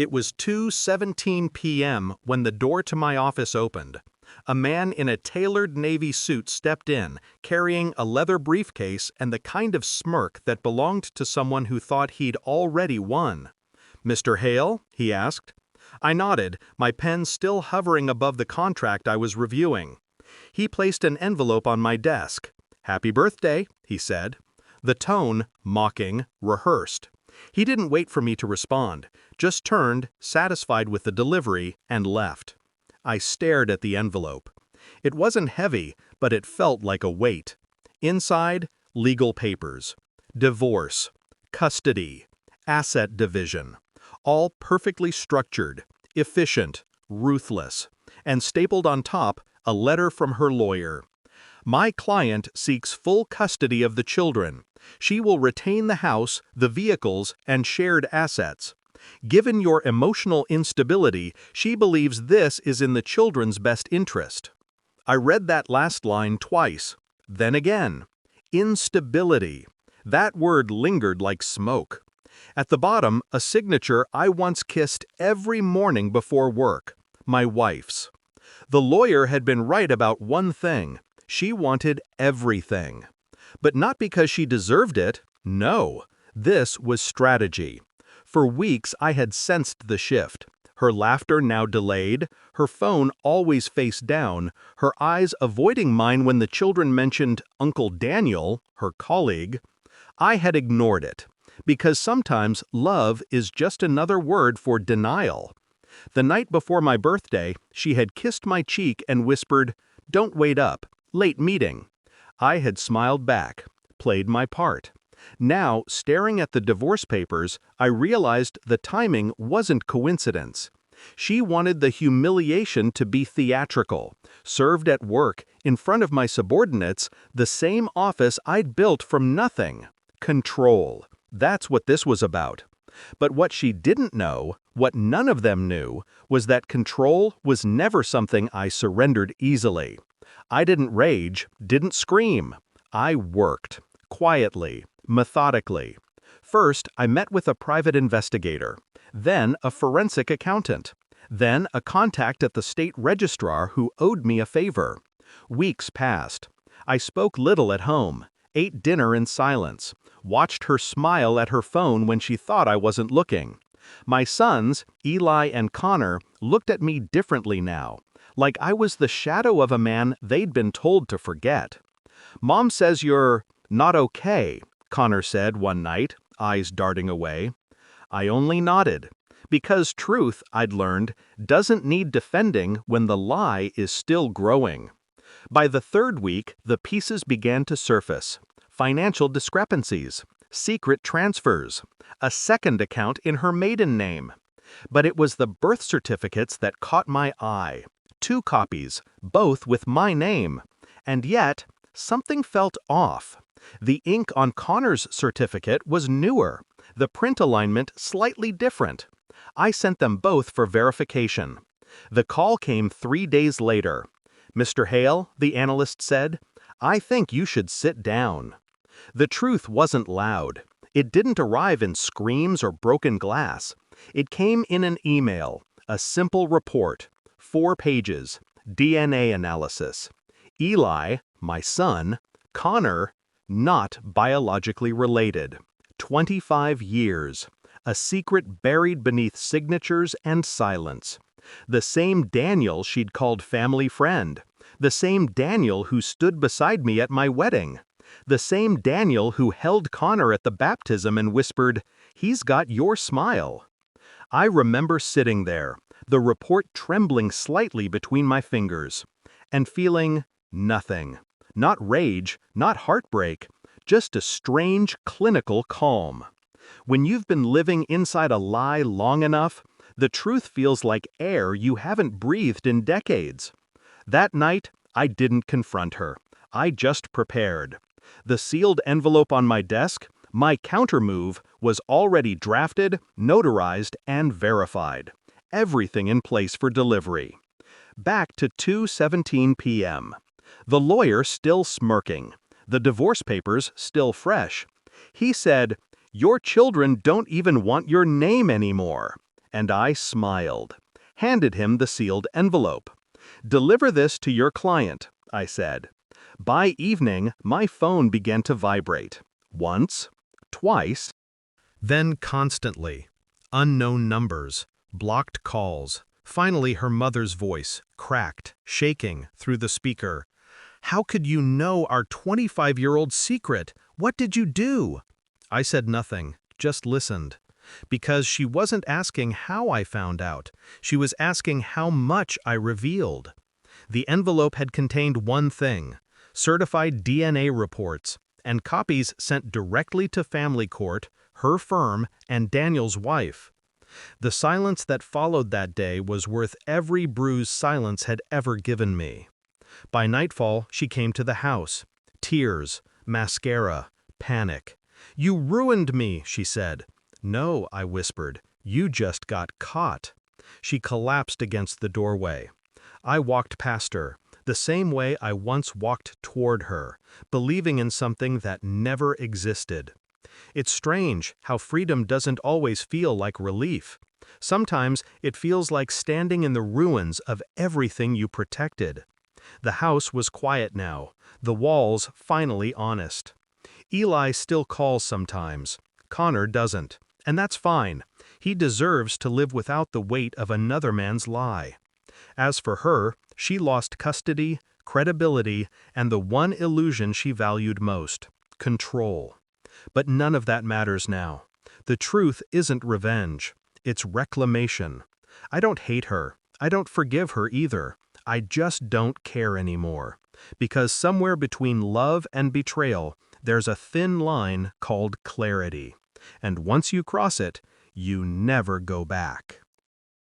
It was 2:17 p.m. when the door to my office opened. A man in a tailored navy suit stepped in, carrying a leather briefcase and the kind of smirk that belonged to someone who thought he'd already won. "Mr. Hale?" he asked. I nodded, my pen still hovering above the contract I was reviewing. He placed an envelope on my desk. "Happy birthday," he said. The tone, mocking, rehearsed. He didn't wait for me to respond, just turned, satisfied with the delivery, and left. I stared at the envelope. It wasn't heavy, but it felt like a weight. Inside, legal papers. Divorce. Custody. Asset division. All perfectly structured, efficient, ruthless. And stapled on top, a letter from her lawyer. "My client seeks full custody of the children. She will retain the house, the vehicles, and shared assets. Given your emotional instability, she believes this is in the children's best interest." I read that last line twice. Then again. Instability. That word lingered like smoke. At the bottom, a signature I once kissed every morning before work. My wife's. The lawyer had been right about one thing. She wanted everything. But not because she deserved it. No. This was strategy. For weeks I had sensed the shift. Her laughter now delayed, her phone always face down, her eyes avoiding mine when the children mentioned Uncle Daniel, her colleague. I had ignored it, because sometimes love is just another word for denial. The night before my birthday, she had kissed my cheek and whispered, "Don't wait up, late meeting." I had smiled back, played my part. Now, staring at the divorce papers, I realized the timing wasn't coincidence. She wanted the humiliation to be theatrical, served at work, in front of my subordinates, the same office I'd built from nothing. Control. That's what this was about. But what she didn't know, what none of them knew, was that control was never something I surrendered easily. I didn't rage, didn't scream. I worked. Quietly. Methodically. First, I met with a private investigator, then a forensic accountant, then a contact at the state registrar who owed me a favor. Weeks passed. I spoke little at home, ate dinner in silence, watched her smile at her phone when she thought I wasn't looking. My sons, Eli and Connor, looked at me differently now, like I was the shadow of a man they'd been told to forget. "Mom says you're not okay," Connor said one night, eyes darting away. I only nodded, because truth, I'd learned, doesn't need defending when the lie is still growing. By the third week, the pieces began to surface. Financial discrepancies, secret transfers, a second account in her maiden name. But it was the birth certificates that caught my eye. 2 copies, both with my name. And yet, something felt off. The ink on Connor's certificate was newer, the print alignment slightly different. I sent them both for verification. The call came 3 days later. "Mr. Hale," the analyst said, "I think you should sit down." The truth wasn't loud. It didn't arrive in screams or broken glass. It came in an email, a simple report, 4 pages, DNA analysis. Eli, my son, Connor, not biologically related. 25 years. A secret buried beneath signatures and silence. The same Daniel she'd called family friend. The same Daniel who stood beside me at my wedding. The same Daniel who held Connor at the baptism and whispered, "He's got your smile." I remember sitting there, the report trembling slightly between my fingers, and feeling nothing. Not rage, not heartbreak, just a strange, clinical calm. When you've been living inside a lie long enough, the truth feels like air you haven't breathed in decades. That night, I didn't confront her. I just prepared. The sealed envelope on my desk, my countermove, was already drafted, notarized, and verified. Everything in place for delivery. Back to 2:17 p.m. The lawyer still smirking. The divorce papers still fresh. He said, "Your children don't even want your name anymore." And I smiled, handed him the sealed envelope. "Deliver this to your client," I said. By evening, my phone began to vibrate. Once, twice, then constantly. Unknown numbers, blocked calls. Finally, her mother's voice, cracked, shaking, through the speaker. "How could you know our 25-year-old secret? What did you do?" I said nothing, just listened. Because she wasn't asking how I found out. She was asking how much I revealed. The envelope had contained one thing: certified DNA reports, and copies sent directly to family court, her firm, and Daniel's wife. The silence that followed that day was worth every bruise silence had ever given me. By nightfall, she came to the house. Tears, mascara, panic. "You ruined me," she said. "No," I whispered. "You just got caught." She collapsed against the doorway. I walked past her, the same way I once walked toward her, believing in something that never existed. It's strange how freedom doesn't always feel like relief. Sometimes it feels like standing in the ruins of everything you protected. The house was quiet now, the walls finally honest. Eli still calls sometimes. Connor doesn't, and that's fine. He deserves to live without the weight of another man's lie. As for her, she lost custody, credibility, and the one illusion she valued most: control. But none of that matters now. The truth isn't revenge. It's reclamation. I don't hate her. I don't forgive her either. I just don't care anymore. Because somewhere between love and betrayal, there's a thin line called clarity. And once you cross it, you never go back.